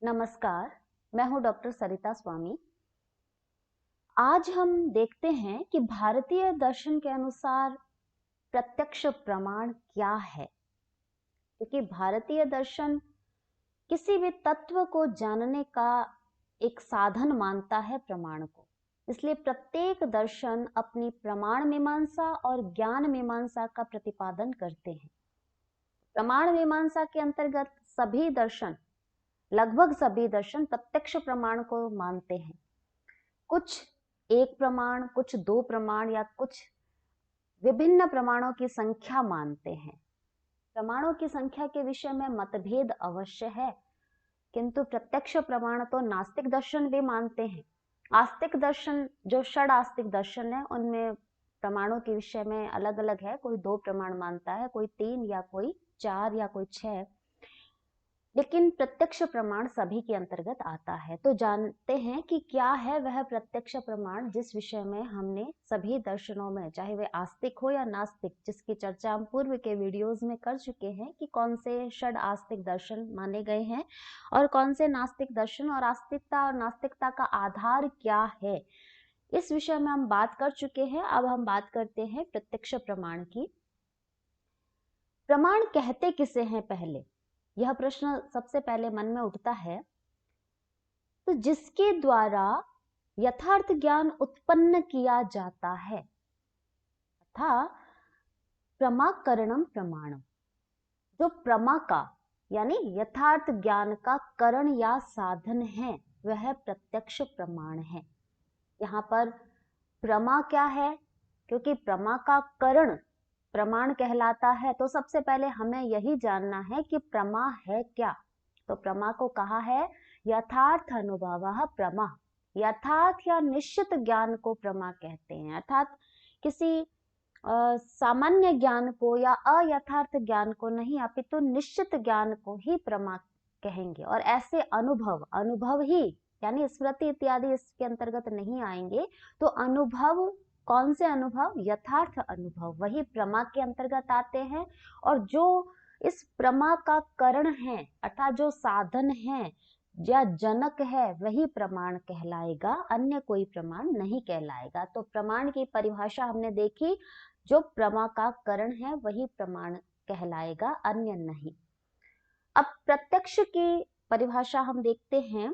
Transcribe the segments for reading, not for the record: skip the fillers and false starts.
नमस्कार, मैं हूं डॉक्टर सरिता स्वामी। आज हम देखते हैं कि भारतीय दर्शन के अनुसार प्रत्यक्ष प्रमाण क्या है, क्योंकि भारतीय दर्शन किसी भी तत्व को जानने का एक साधन मानता है प्रमाण को। इसलिए प्रत्येक दर्शन अपनी प्रमाण मीमांसा और ज्ञान मीमांसा का प्रतिपादन करते हैं। प्रमाण मीमांसा के अंतर्गत सभी दर्शन, लगभग सभी दर्शन प्रत्यक्ष प्रमाण को मानते हैं। कुछ एक प्रमाण, कुछ दो प्रमाण या कुछ विभिन्न प्रमाणों की संख्या मानते हैं। प्रमाणों की संख्या के विषय में मतभेद अवश्य है, किंतु प्रत्यक्ष प्रमाण तो नास्तिक दर्शन भी मानते हैं। आस्तिक दर्शन, जो षड आस्तिक दर्शन है, उनमें प्रमाणों के विषय में अलग अलग है। कोई 2 प्रमाण मानता है, कोई 3 या कोई 4 या कोई 6, लेकिन प्रत्यक्ष प्रमाण सभी के अंतर्गत आता है। तो जानते हैं कि क्या है वह प्रत्यक्ष प्रमाण, जिस विषय में हमने सभी दर्शनों में, चाहे वे आस्तिक हो या नास्तिक, जिसकी चर्चा हम पूर्व के वीडियोस में कर चुके हैं कि कौन से षड आस्तिक दर्शन माने गए हैं और कौन से नास्तिक दर्शन, और आस्तिकता और नास्तिकता का आधार क्या है, इस विषय में हम बात कर चुके हैं। अब हम बात करते हैं प्रत्यक्ष प्रमाण की। प्रमाण कहते किसे हैं? पहले यह प्रश्न सबसे पहले मन में उठता है। तो जिसके द्वारा यथार्थ ज्ञान उत्पन्न किया जाता है, अर्थात प्रमाकरणम प्रमाणम, जो प्रमा का यानी यथार्थ ज्ञान का करण या साधन है, वह प्रत्यक्ष प्रमाण है। यहाँ पर प्रमा क्या है? क्योंकि प्रमा का करण प्रमाण कहलाता है, तो सबसे पहले हमें यही जानना है कि प्रमा है क्या। तो प्रमा को कहा है यथार्थ अनुभवः प्रमा। यथार्थ या निश्चित ज्ञान को प्रमा कहते हैं, अर्थात किसी सामान्य ज्ञान को या अयथार्थ ज्ञान को नहीं, अपितु निश्चित ज्ञान को ही प्रमा कहेंगे। और ऐसे अनुभव ही, यानी स्मृति इत्यादि इसके अंतर्गत नहीं आएंगे। तो अनुभव, कौन से अनुभव? यथार्थ अनुभव, वही प्रमा के अंतर्गत आते हैं। और जो इस प्रमा का करण है, अर्थात जो साधन है या जनक है, वही प्रमाण कहलाएगा, अन्य कोई प्रमाण नहीं कहलाएगा। तो प्रमाण की परिभाषा हमने देखी, जो प्रमा का करण है वही प्रमाण कहलाएगा, अन्य नहीं। अब प्रत्यक्ष की परिभाषा हम देखते हैं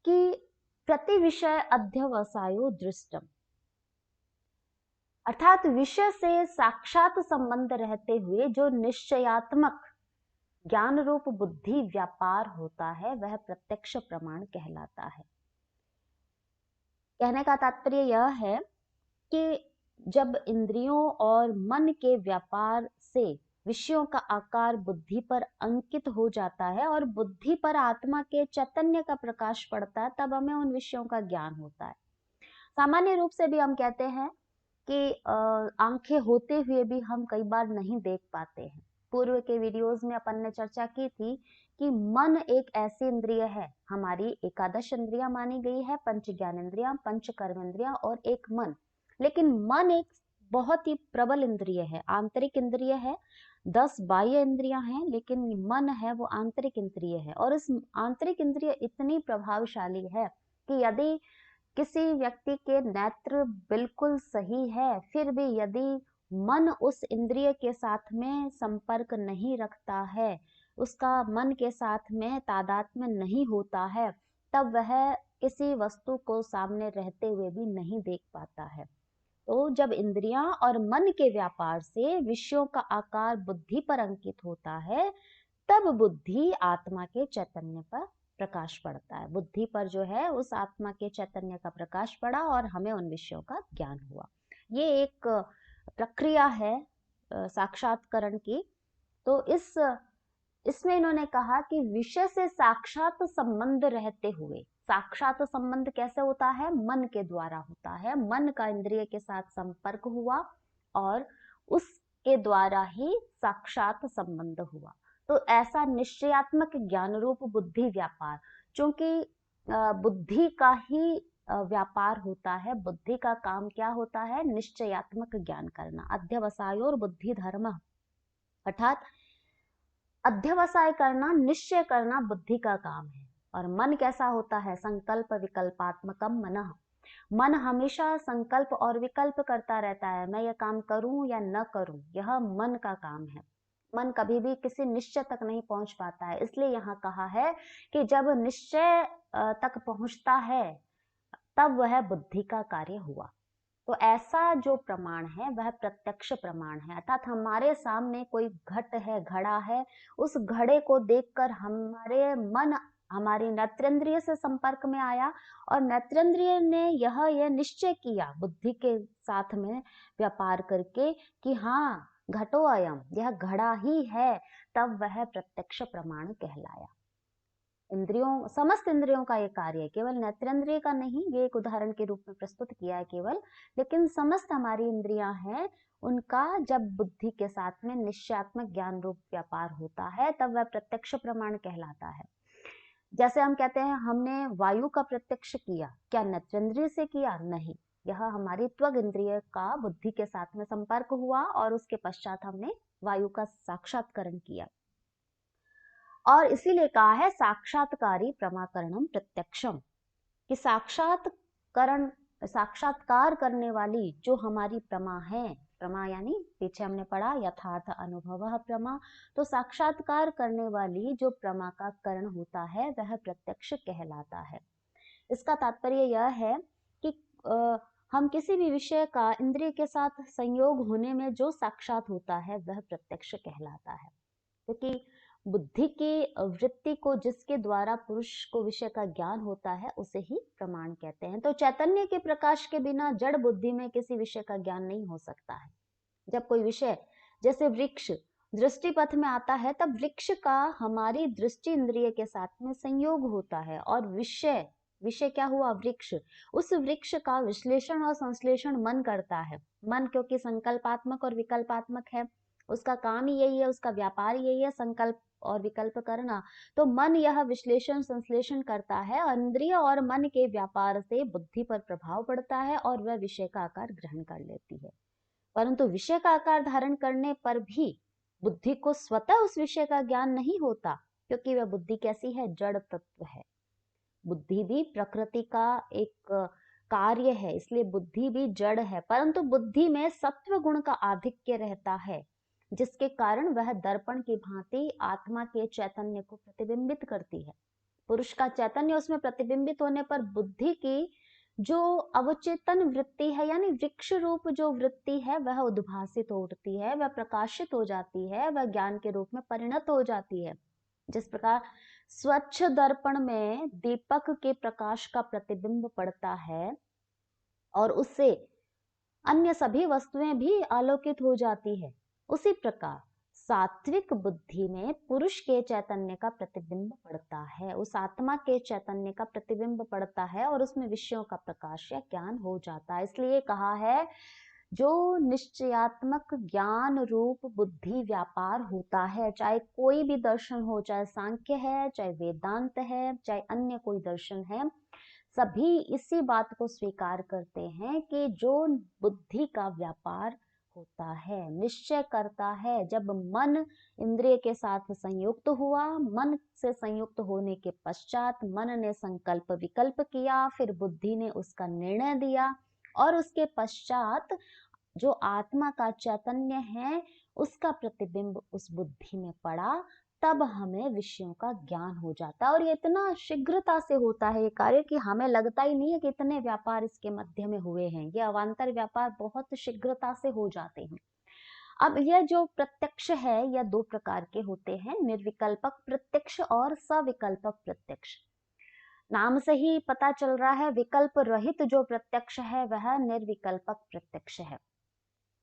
कि प्रति विषय अध्यवसायो दृष्टम, अर्थात विषय से साक्षात संबंध रहते हुए जो निश्चयात्मक ज्ञान रूप बुद्धि व्यापार होता है, वह प्रत्यक्ष प्रमाण कहलाता है। कहने का तात्पर्य यह है कि जब इंद्रियों और मन के व्यापार से विषयों का आकार बुद्धि पर अंकित हो जाता है और बुद्धि पर आत्मा के चैतन्य का प्रकाश पड़ता है, तब हमें उन विषयों का ज्ञान होता है। सामान्य रूप से भी हम कहते हैं कि आंखें होते हुए भी हम कई बार नहीं देख पाते हैं। पूर्व के वीडियोस में अपन ने चर्चा की थी कि मन एक ऐसी इंद्रिय है, हमारी एकादश इंद्रियां मानी गई है, पंच ज्ञानेंद्रियां, पंच कर्मेंद्रियां और एक मन। लेकिन मन एक बहुत ही प्रबल इंद्रिय है, आंतरिक इंद्रिय है। 10 बाह्य इंद्रियां हैं, लेकिन मन है वो आंतरिक इंद्रिय है। और इस आंतरिक इंद्रिय इतनी प्रभावशाली है कि यदि किसी व्यक्ति के नेत्र बिल्कुल सही है, फिर भी यदि मन उस इंद्रिय के साथ में संपर्क नहीं रखता है, उसका मन के साथ में तादात्म्य नहीं होता है, तब वह किसी वस्तु को सामने रहते हुए भी नहीं देख पाता है। तो जब इंद्रियां और मन के व्यापार से विषयों का आकार बुद्धि पर अंकित होता है, तब बुद्धि आत्मा के चैतन्य पर प्रकाश पड़ता है। बुद्धि पर जो है उस आत्मा के चैतन्य का प्रकाश पड़ा और हमें उन विषयों का ज्ञान हुआ। ये एक प्रक्रिया है साक्षात्करण की। तो इसमें इन्होंने कहा कि विषय से साक्षात संबंध रहते हुए, साक्षात संबंध कैसे होता है? मन के द्वारा होता है। मन का इंद्रिय के साथ संपर्क हुआ और उसके द्वारा ही साक्षात संबंध हुआ। तो ऐसा निश्चयात्मक ज्ञान रूप बुद्धि व्यापार, चूंकि बुद्धि का ही व्यापार होता है, बुद्धि का काम क्या होता है? निश्चयात्मक ज्ञान करना। अध्यवसायोर बुद्धि धर्म, अर्थात अध्यवसाय करना, निश्चय करना बुद्धि का काम है। और मन कैसा होता है? संकल्प विकल्पात्मकम मनः। मन हमेशा संकल्प और विकल्प करता रहता है, मैं यह काम करूं या न करूं, यह मन का काम है। मन कभी भी किसी निश्चय तक नहीं पहुंच पाता है। इसलिए यहाँ कहा है कि जब निश्चय तक पहुंचता है तब वह बुद्धि का कार्य हुआ। तो ऐसा जो प्रमाण है वह प्रत्यक्ष प्रमाण है, अर्थात हमारे सामने कोई घट है, घड़ा है, उस घड़े को देखकर हमारे मन हमारी नेत्रेंद्रिय से संपर्क में आया और नेत्रेंद्रिय ने यह निश्चय किया बुद्धि के साथ में व्यापार करके कि हाँ घटो अयम, यह घड़ा ही है, तब वह प्रत्यक्ष प्रमाण कहलाया। इंद्रियों, समस्त इंद्रियों का ये कार्य है, केवल नेत्रेंद्रिय का नहीं, ये एक उदाहरण के रूप में प्रस्तुत किया है केवल, लेकिन समस्त हमारी इंद्रियां हैं, उनका जब बुद्धि के साथ में निश्चयात्मक ज्ञान रूप व्यापार होता है तब वह प्रत्यक्ष प्रमाण कहलाता है। जैसे हम कहते हैं हमने वायु का प्रत्यक्ष किया, क्या नेत्रेंद्रिय से किया? नहीं, यह हमारी त्वग इंद्रिय का बुद्धि के साथ में संपर्क हुआ और उसके पश्चात हमने वायु का साक्षात्करण किया। और इसीलिए कहा है साक्षात्कारी प्रमाकरणम प्रत्यक्षम, कि साक्षात्कार करने वाली जो हमारी प्रमा है, प्रमा यानी पीछे हमने पढ़ा यथार्थ अनुभव प्रमा, तो साक्षात्कार करने वाली जो प्रमा का करण होता है वह प्रत्यक्ष कहलाता है। इसका तात्पर्य यह है कि हम किसी भी विषय का इंद्रिय के साथ संयोग होने में जो साक्षात होता है वह प्रत्यक्ष कहलाता है, क्योंकि बुद्धि की वृत्ति को जिसके द्वारा पुरुष को विषय का ज्ञान होता है उसे ही प्रमाण कहते हैं। तो चैतन्य के प्रकाश के बिना जड़ बुद्धि में किसी विषय का ज्ञान नहीं हो सकता है। जब कोई विषय, जैसे वृक्ष दृष्टि पथ में आता है, तब वृक्ष का हमारी दृष्टि इंद्रिय के साथ में संयोग होता है और विषय क्या हुआ? वृक्ष। उस वृक्ष का विश्लेषण और संश्लेषण मन करता है। मन क्योंकि संकल्पात्मक और विकल्पात्मक है, उसका काम ही यही है, उसका व्यापार यही है, संकल्प और विकल्प करना। तो मन यह विश्लेषण संश्लेषण करता है, इंद्रिय और मन के व्यापार से बुद्धि पर प्रभाव पड़ता है और वह विषय का आकार ग्रहण कर लेती है। परंतु विषय का आकार धारण करने पर भी बुद्धि को स्वतः उस विषय का ज्ञान नहीं होता, क्योंकि वह बुद्धि कैसी है? जड़ तत्व है। बुद्धि भी प्रकृति का एक कार्य है, इसलिए बुद्धि भी जड़ है, परंतु बुद्धि में सत्व गुण का आधिक्य रहता है, जिसके कारण वह दर्पण की भांति आत्मा के चैतन्य को प्रतिबिंबित करती है। पुरुष का चैतन्य उसमें प्रतिबिंबित होने पर बुद्धि की जो अवचेतन वृत्ति है, यानी वृक्ष रूप जो वृत्ति है, वह उद्भासित हो उठती है, वह प्रकाशित हो जाती है, वह ज्ञान के रूप में परिणत हो जाती है। जिस प्रकार स्वच्छ दर्पण में दीपक के प्रकाश का प्रतिबिंब पड़ता है और उससे अन्य सभी वस्तुएं भी आलोकित हो जाती है, उसी प्रकार सात्विक बुद्धि में पुरुष के चैतन्य का प्रतिबिंब पड़ता है, उस आत्मा के चैतन्य का प्रतिबिंब पड़ता है और उसमें विषयों का प्रकाश या ज्ञान हो जाता है। इसलिए कहा है जो निश्चयात्मक ज्ञान रूप बुद्धि व्यापार होता है, चाहे कोई भी दर्शन हो, चाहे सांख्य है, चाहे वेदांत है, चाहे अन्य कोई दर्शन है, सभी इसी बात को स्वीकार करते हैं कि जो बुद्धि का व्यापार होता है, निश्चय करता है, जब मन इंद्रिय के साथ संयुक्त हुआ, मन से संयुक्त होने के पश्चात मन ने संकल्प विकल्प किया, फिर बुद्धि ने उसका निर्णय दिया और उसके पश्चात जो आत्मा का चैतन्य है उसका प्रतिबिंब उस बुद्धि में पड़ा, तब हमें विषयों का ज्ञान हो जाता है। और ये इतना शीघ्रता से होता है ये कार्य कि हमें लगता ही नहीं है कि इतने व्यापार इसके मध्य में हुए हैं। ये अवान्तर व्यापार बहुत शीघ्रता से हो जाते हैं। अब यह जो प्रत्यक्ष है यह दो प्रकार के होते हैं, निर्विकल्पक प्रत्यक्ष और सविकल्पक प्रत्यक्ष। नाम से ही पता चल रहा है विकल्प रहित जो प्रत्यक्ष है वह निर्विकल्पक प्रत्यक्ष है।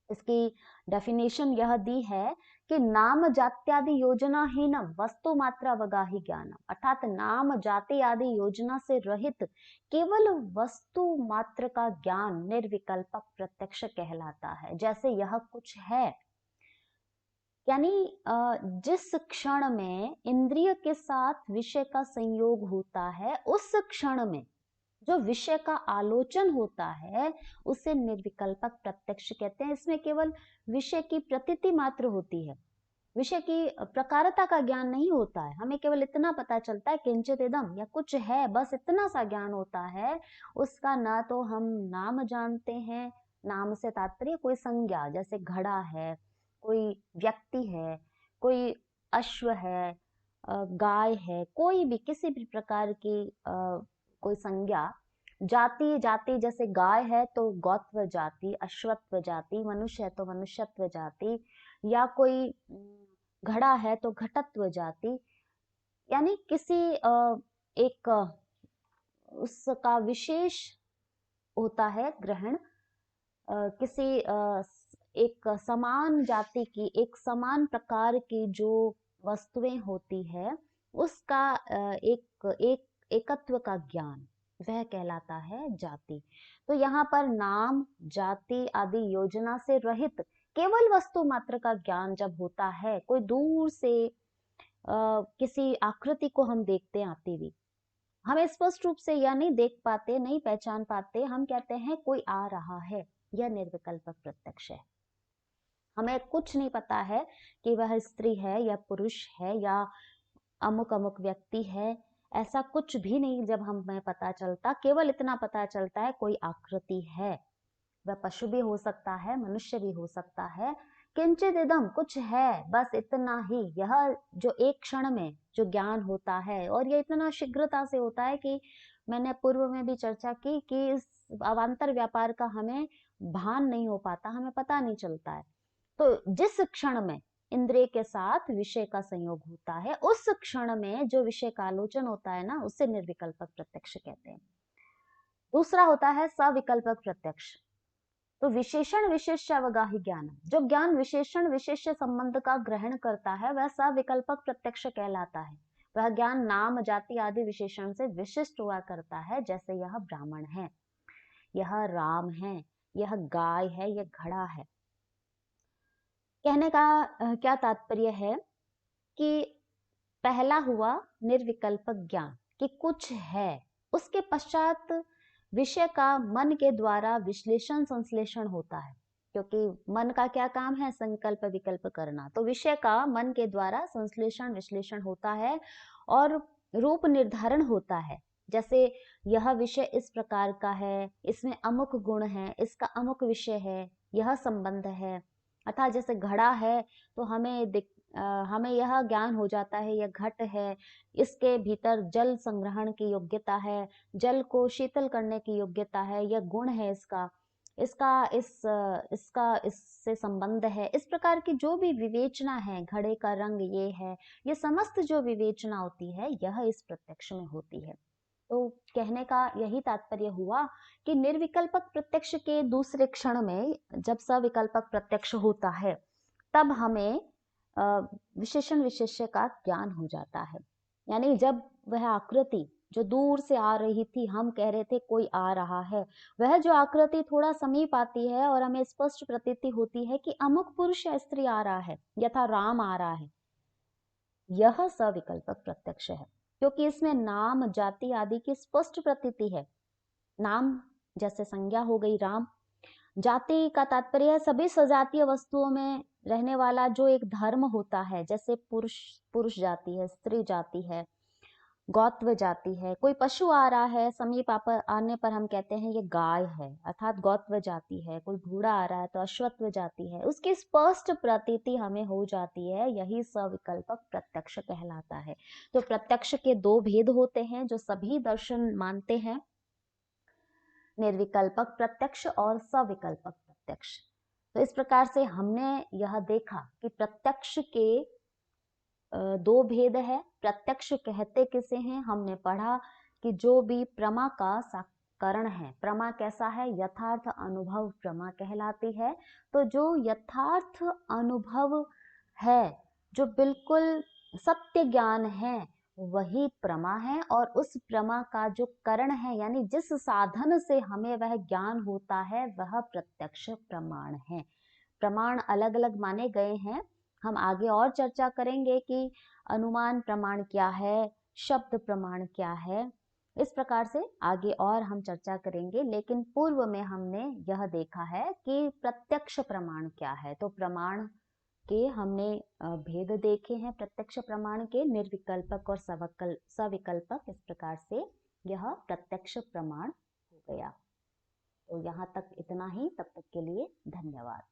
इसकी डेफिनेशन यह दी है कि नाम जात्यादि योजना हीनम वस्तु मात्र अवगाही ज्ञानम, अर्थात नाम जाति आदि योजना से रहित केवल वस्तु मात्र का ज्ञान निर्विकल्पक प्रत्यक्ष कहलाता है। जैसे यह कुछ है, यानी जिस क्षण में इंद्रिय के साथ विषय का संयोग होता है उस क्षण में जो विषय का आलोचन होता है उसे निर्विकल्पक प्रत्यक्ष कहते हैं। इसमें केवल विषय की प्रतीति मात्र होती है, विषय की प्रकारता का ज्ञान नहीं होता है। हमें केवल इतना पता चलता है किंचित इदम, या कुछ है, बस इतना सा ज्ञान होता है। उसका ना तो हम नाम जानते हैं, नाम से तात्पर्य कोई संज्ञा, जैसे घड़ा है, कोई व्यक्ति है, कोई अश्व है, गाय है, कोई भी किसी भी प्रकार की कोई संज्ञा। जाति, जाति जैसे गाय है तो गौत्व जाति, अश्वत्व जाति, मनुष्य है तो मनुष्यत्व जाति, या कोई घड़ा है तो घटत्व जाति। यानी किसी एक उसका विशेष होता है ग्रहण, किसी एक समान जाति की, एक समान प्रकार की जो वस्तुएं होती है, उसका एक एक एकत्व का ज्ञान, वह कहलाता है जाति। तो यहाँ पर नाम, जाति आदि योजना से रहित केवल वस्तु मात्र का ज्ञान जब होता है, कोई दूर से किसी आकृति को हम देखते हैं आती हुई, हमें स्पष्ट रूप से यह नहीं देख पाते, नहीं पहचान पाते, हम कहते हैं कोई आ रहा है, यह निर्विकल्प प्रत्यक्ष है। हमें कुछ नहीं पता है कि वह स्त्री है या पुरुष है या अमुक अमुक व्यक्ति है, ऐसा कुछ भी नहीं जब हमें पता चलता, केवल इतना पता चलता है कोई आकृति है। वह पशु भी हो सकता है, मनुष्य भी हो सकता है, किंचित इदम, कुछ है, बस इतना ही। यह जो एक क्षण में जो ज्ञान होता है, और यह इतना शीघ्रता से होता है कि मैंने पूर्व में भी चर्चा की कि इस अवान्तर व्यापार का हमें भान नहीं हो पाता, हमें पता नहीं चलता है। तो जिस क्षण में इंद्रिय के साथ विषय का संयोग होता है, उस क्षण में जो विषय का आलोचन होता है ना, उसे निर्विकल्पक प्रत्यक्ष कहते हैं। दूसरा होता है सविकल्पक प्रत्यक्ष। तो विशेषण विशेषावगाही ज्ञान, जो ज्ञान विशेषण विशेष संबंध का ग्रहण करता है, वह सविकल्पक प्रत्यक्ष कहलाता है। वह ज्ञान नाम, जाति आदि विशेषण से विशिष्ट हुआ करता है, जैसे यह ब्राह्मण है, यह राम है, यह गाय है, यह घड़ा है। कहने का क्या तात्पर्य है कि पहला हुआ निर्विकल्पक ज्ञान कि कुछ है, उसके पश्चात विषय का मन के द्वारा विश्लेषण संश्लेषण होता है, क्योंकि मन का क्या काम है, संकल्प विकल्प करना। तो विषय का मन के द्वारा संश्लेषण विश्लेषण होता है और रूप निर्धारण होता है। जैसे यह विषय इस प्रकार का है, इसमें अमुक गुण है, इसका अमुक विषय है, यह संबंध है। अर्थात जैसे घड़ा है तो हमें यह ज्ञान हो जाता है, यह घट है, इसके भीतर जल संग्रहण की योग्यता है, जल को शीतल करने की योग्यता है, यह गुण है इसका, इसका इससे संबंध है। इस प्रकार की जो भी विवेचना है, घड़े का रंग ये है, ये समस्त जो विवेचना होती है, यह इस प्रत्यक्ष में होती है। तो कहने का यही तात्पर्य हुआ कि निर्विकल्पक प्रत्यक्ष के दूसरे क्षण में जब सविकल्पक प्रत्यक्ष होता है, तब हमें विशेषण विशेष्य का ज्ञान हो जाता है। यानी जब वह आकृति जो दूर से आ रही थी, हम कह रहे थे कोई आ रहा है, वह जो आकृति थोड़ा समीप आती है और हमें स्पष्ट प्रतीति होती है कि अमुक पुरुष या स्त्री आ रहा है, यथा राम आ रहा है, यह सविकल्पक प्रत्यक्ष है, क्योंकि इसमें नाम, जाति आदि की स्पष्ट प्रतीति है। नाम जैसे संज्ञा हो गई राम, जाति का तात्पर्य है सभी सजातीय वस्तुओं में रहने वाला जो एक धर्म होता है, जैसे पुरुष पुरुष जाति है, स्त्री जाति है, गौत्व जाति है। कोई पशु आ रहा है, समीप आने पर हम कहते हैं ये गाय है, अर्थात गौत्व जाति है। कोई घोड़ा आ रहा है तो अश्वत्व जाति है। उसकी स्पष्ट प्रतीति हमें हो जाती है, यही सविकल्पक प्रत्यक्ष कहलाता है। तो प्रत्यक्ष के दो भेद होते हैं जो सभी दर्शन मानते हैं, निर्विकल्पक प्रत्यक्ष और सविकल्पक प्रत्यक्ष। तो इस प्रकार से हमने यह देखा कि प्रत्यक्ष के दो भेद है। प्रत्यक्ष कहते किसे हैं, हमने पढ़ा कि जो भी प्रमा का साकरण है। प्रमा कैसा है, यथार्थ अनुभव प्रमा कहलाती है। तो जो यथार्थ अनुभव है, जो बिल्कुल सत्य ज्ञान है, वही प्रमा है। और उस प्रमा का जो करण है, यानी जिस साधन से हमें वह ज्ञान होता है, वह प्रत्यक्ष प्रमाण है। प्रमाण अलग अलग माने गए हैं, हम आगे और चर्चा करेंगे कि अनुमान प्रमाण क्या है, शब्द प्रमाण क्या है। इस प्रकार से आगे और हम चर्चा करेंगे, लेकिन पूर्व में हमने यह देखा है कि प्रत्यक्ष प्रमाण क्या है। तो प्रमाण के हमने भेद देखे हैं प्रत्यक्ष प्रमाण के, निर्विकल्पक और सविकल्पक। इस प्रकार से यह प्रत्यक्ष प्रमाण हो गया। तो यहाँ तक इतना ही, तब तक के लिए धन्यवाद।